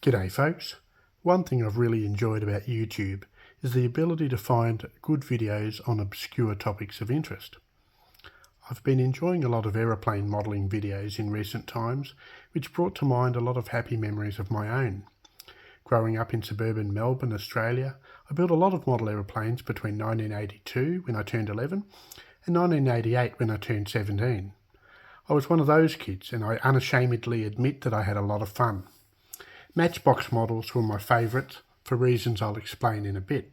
G'day folks. One thing I've really enjoyed about YouTube is the ability to find good videos on obscure topics of interest. I've been enjoying a lot of aeroplane modelling videos in recent times, which brought to mind a lot of happy memories of my own. Growing up in suburban Melbourne, Australia, I built a lot of model aeroplanes between 1982, when I turned 11, and 1988, when I turned 17. I was one of those kids, and I unashamedly admit that I had a lot of fun. Matchbox models were my favourite, for reasons I'll explain in a bit.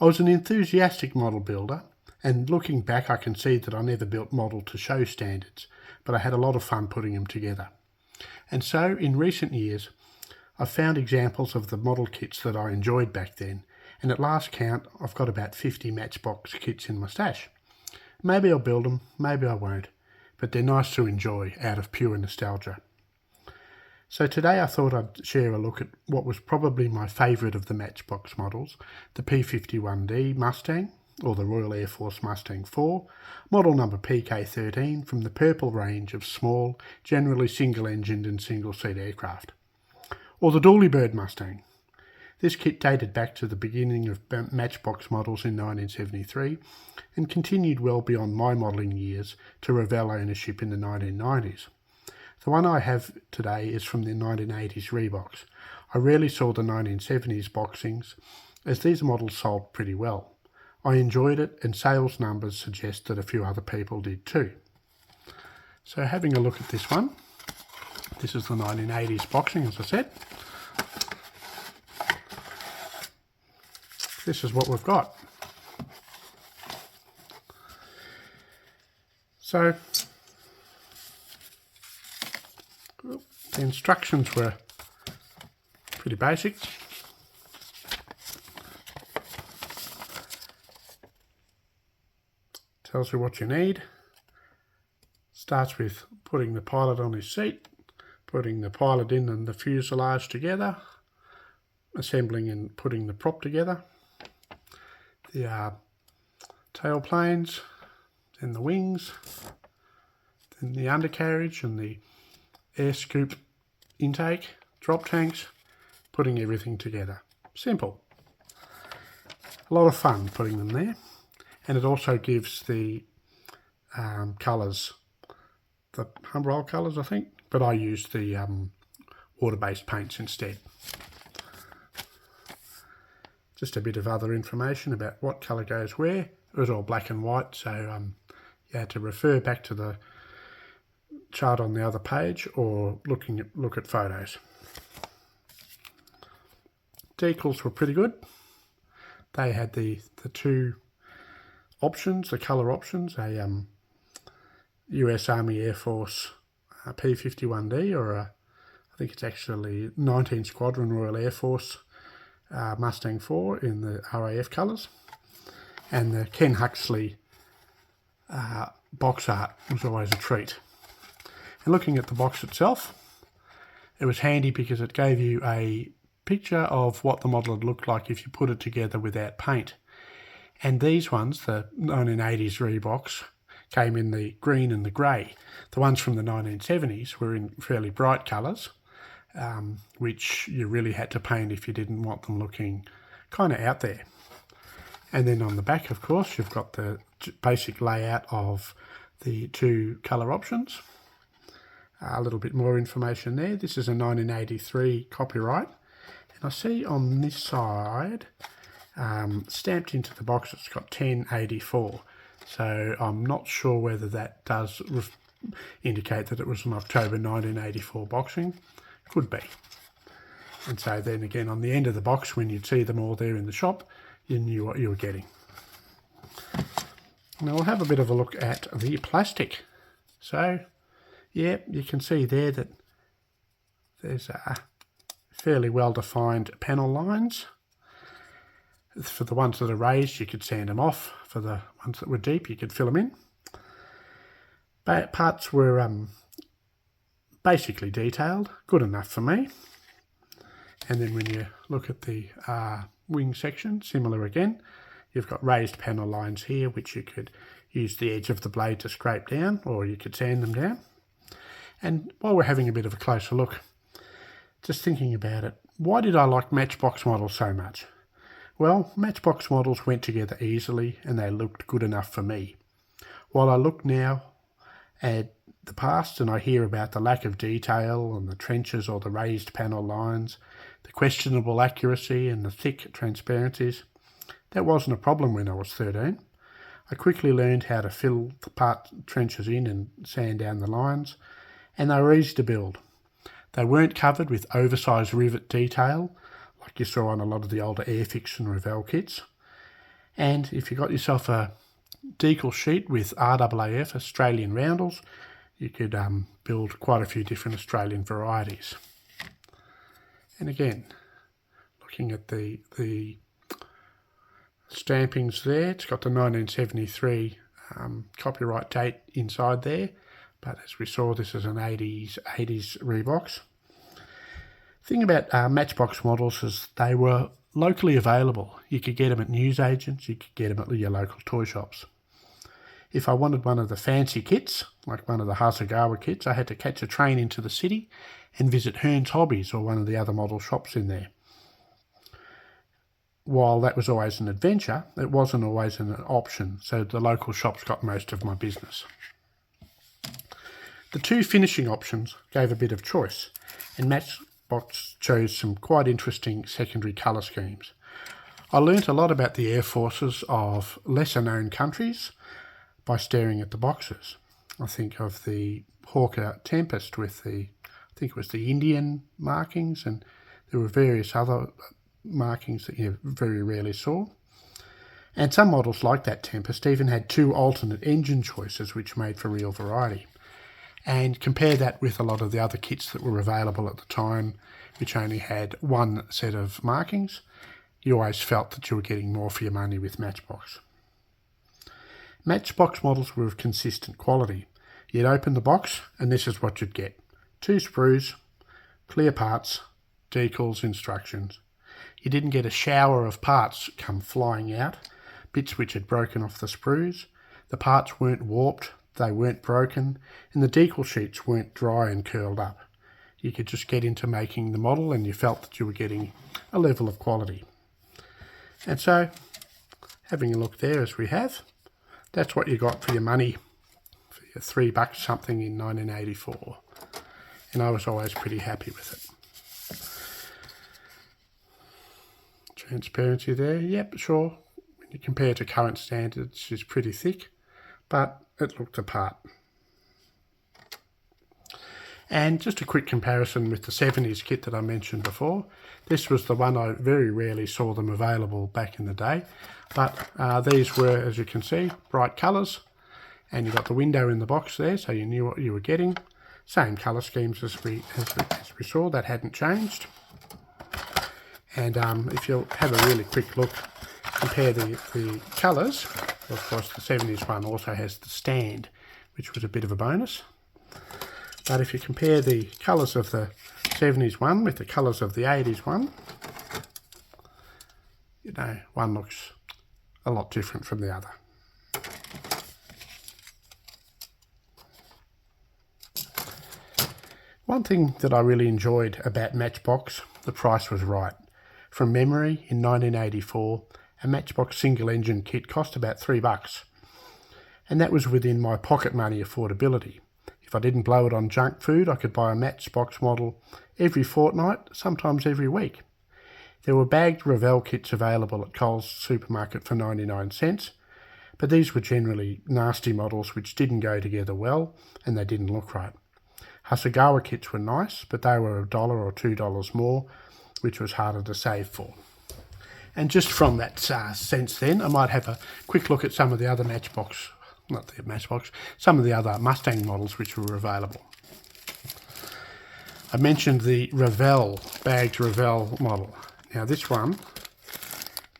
I was an enthusiastic model builder, and looking back I can see that I never built model to show standards, but I had a lot of fun putting them together. And so, in recent years, I've found examples of the model kits that I enjoyed back then, and at last count I've got about 50 Matchbox kits in my stash. Maybe I'll build them, maybe I won't, but they're nice to enjoy out of pure nostalgia. So today I thought I'd share a look at what was probably my favourite of the Matchbox models, the P-51D Mustang, or the Royal Air Force Mustang 4, model number PK13 from the purple range of small, generally single-engined and single-seat aircraft. Or the Dooley-Bird Mustang. This kit dated back to the beginning of Matchbox models in 1973 and continued well beyond my modelling years to Revell ownership in the 1990s. The one I have today is from the 1980s rebox. I rarely saw the 1970s boxings, as these models sold pretty well. I enjoyed it, and sales numbers suggest that a few other people did too. So having a look at this one, this is the 1980s boxing, as I said. This is what we've got. So the instructions were pretty basic. Tells you what you need. Starts with putting the pilot on his seat, putting the pilot in and the fuselage together, assembling and putting the prop together, the tail planes, then the wings, then the undercarriage and the air scoop intake, drop tanks, putting everything together. Simple. A lot of fun putting them there, and it also gives the colours, the Humbrol colours I think, but I used the water-based paints instead. Just a bit of other information about what colour goes where. It was all black and white, so you had to refer back to the chart on the other page or look at photos. Decals were pretty good. They had the two options, the colour options, a US Army Air Force P-51D, or I think it's actually 19 Squadron Royal Air Force Mustang 4 in the RAF colours, and the Ken Huxley box art was always a treat. And looking at the box itself, it was handy because it gave you a picture of what the model would look like if you put it together without paint. And these ones, the 1980s rebox, came in the green and the grey. The ones from the 1970s were in fairly bright colours, which you really had to paint if you didn't want them looking kind of out there. And then on the back, of course, you've got the basic layout of the two colour options. A little bit more information there. This is a 1983 copyright, and I see on this side stamped into the box it's got 1084, so I'm not sure whether that does indicate that it was an October 1984 boxing. Could be. And so then again on the end of the box, when you'd see them all there in the shop, you knew what you were getting. Now we'll have a bit of a look at the plastic. So yeah, you can see there that there's a fairly well-defined panel lines. For the ones that are raised, you could sand them off. For the ones that were deep, you could fill them in. But parts were basically detailed, good enough for me. And then when you look at the wing section, similar again. You've got raised panel lines here, which you could use the edge of the blade to scrape down, or you could sand them down. And while we're having a bit of a closer look, just thinking about it, why did I like Matchbox models so much? Well, Matchbox models went together easily and they looked good enough for me. While I look now at the past and I hear about the lack of detail on the trenches or the raised panel lines, the questionable accuracy and the thick transparencies, that wasn't a problem when I was 13. I quickly learned how to fill the trenches in and sand down the lines, and they were easy to build. They weren't covered with oversized rivet detail like you saw on a lot of the older Airfix and Revell kits. And if you got yourself a decal sheet with RAAF Australian roundels, you could build quite a few different Australian varieties. And again, looking at the stampings there, it's got the 1973 copyright date inside there, but as we saw, this is an 80s rebox. The thing about Matchbox models is they were locally available. You could get them at newsagents, you could get them at your local toy shops. If I wanted one of the fancy kits, like one of the Hasegawa kits, I had to catch a train into the city and visit Hearn's Hobbies or one of the other model shops in there. While that was always an adventure, it wasn't always an option, so the local shops got most of my business. The two finishing options gave a bit of choice, and Matchbox chose some quite interesting secondary colour schemes. I learnt a lot about the air forces of lesser known countries by staring at the boxes. I think of the Hawker Tempest with I think it was the Indian markings, and there were various other markings that you very rarely saw. And some models like that Tempest even had two alternate engine choices, which made for real variety. And compare that with a lot of the other kits that were available at the time, which only had one set of markings. You always felt that you were getting more for your money with Matchbox. Matchbox models were of consistent quality. You'd open the box and this is what you'd get. 2 sprues, clear parts, decals, instructions. You didn't get a shower of parts come flying out, bits which had broken off the sprues. The parts weren't warped, they weren't broken, and the decal sheets weren't dry and curled up. You could just get into making the model and you felt that you were getting a level of quality. And so, having a look there as we have, that's what you got for your money, for your $3 something in 1984. And I was always pretty happy with it. Transparency there, yep, sure. When you compare to current standards, it's pretty thick, but it looked apart. And just a quick comparison with the 70s kit that I mentioned before. This was the one I very rarely saw them available back in the day, but these were, as you can see, bright colours, and you got the window in the box there, so you knew what you were getting. Same colour schemes as we saw, that hadn't changed. And if you'll have a really quick look, compare the colours. Of course, the 70s one also has the stand, which was a bit of a bonus. But if you compare the colours of the 70s one with the colours of the 80s one, you know, one looks a lot different from the other. One thing that I really enjoyed about Matchbox, the price was right. From memory, in 1984, a Matchbox single engine kit cost about $3, and that was within my pocket money affordability. If I didn't blow it on junk food, I could buy a Matchbox model every fortnight, sometimes every week. There were bagged Revell kits available at Coles supermarket for 99 cents, but these were generally nasty models which didn't go together well and they didn't look right. Hasegawa kits were nice, but they were $1 or $2 more, which was harder to save for. And just from that sense then, I might have a quick look at some of the other some of the other Mustang models which were available. I mentioned the Revell, bagged Revell model. Now this one,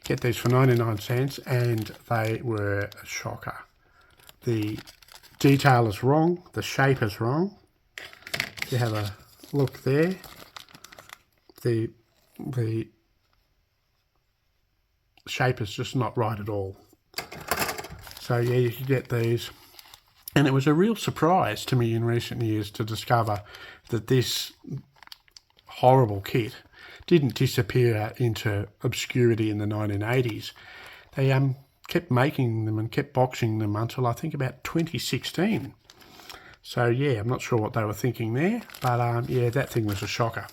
get these for 99 cents and they were a shocker. The detail is wrong, the shape is wrong. If you have a look there, the shape is just not right at all. So yeah, you could get these. And it was a real surprise to me in recent years to discover that this horrible kit didn't disappear into obscurity in the 1980s. They kept making them and kept boxing them until I think about 2016. So yeah, I'm not sure what they were thinking there, but yeah, that thing was a shocker.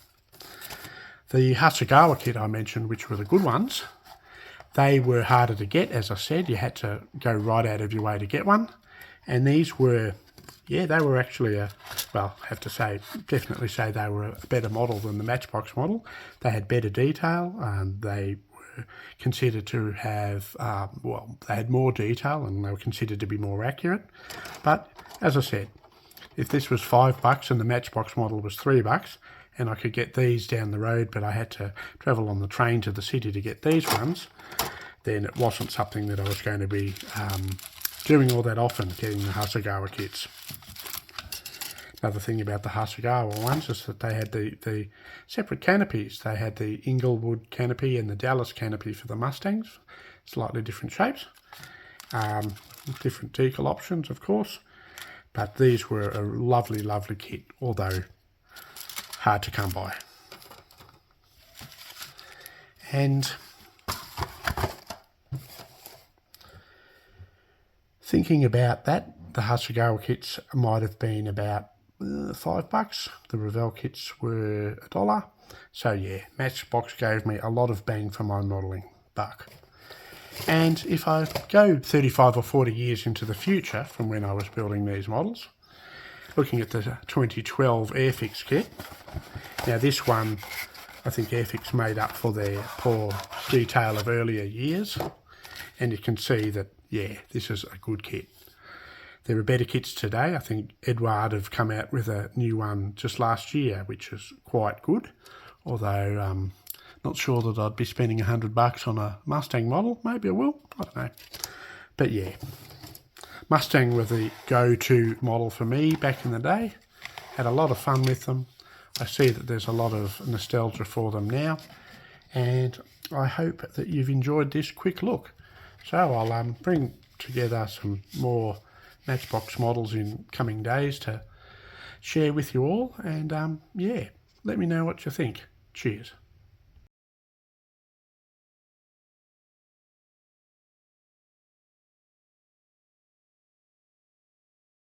The Hasegawa kit I mentioned, which were the good ones, they were harder to get, as I said. You had to go right out of your way to get one. And these were, yeah, they were actually well, I have to say, definitely say they were a better model than the Matchbox model. They had better detail, they were considered to have, well, they had more detail and they were considered to be more accurate. But as I said, if this was $5 and the Matchbox model was $3, and I could get these down the road, but I had to travel on the train to the city to get these ones, then it wasn't something that I was going to be doing all that often, getting the Hasegawa kits. Another thing about the Hasegawa ones is that they had the separate canopies. They had the Inglewood canopy and the Dallas canopy for the Mustangs, slightly different shapes, different decal options, of course. But these were a lovely, lovely kit, although hard to come by. And thinking about that, the Hasegawa kits might have been about $5. The Revell kits were $1. So yeah, Matchbox gave me a lot of bang for my modelling buck. And if I go 35 or 40 years into the future from when I was building these models, looking at the 2012 Airfix kit, now this one I think Airfix made up for their poor detail of earlier years, and you can see that, yeah, this is a good kit. There are better kits today. I think Edward have come out with a new one just last year, which is quite good, although not sure that I'd be spending $100 on a Mustang model. Maybe I will, I don't know. But yeah, Mustang were the go-to model for me back in the day. Had a lot of fun with them. I see that there's a lot of nostalgia for them now, and I hope that you've enjoyed this quick look. So I'll bring together some more Matchbox models in coming days to share with you all, and yeah, let me know what you think. Cheers.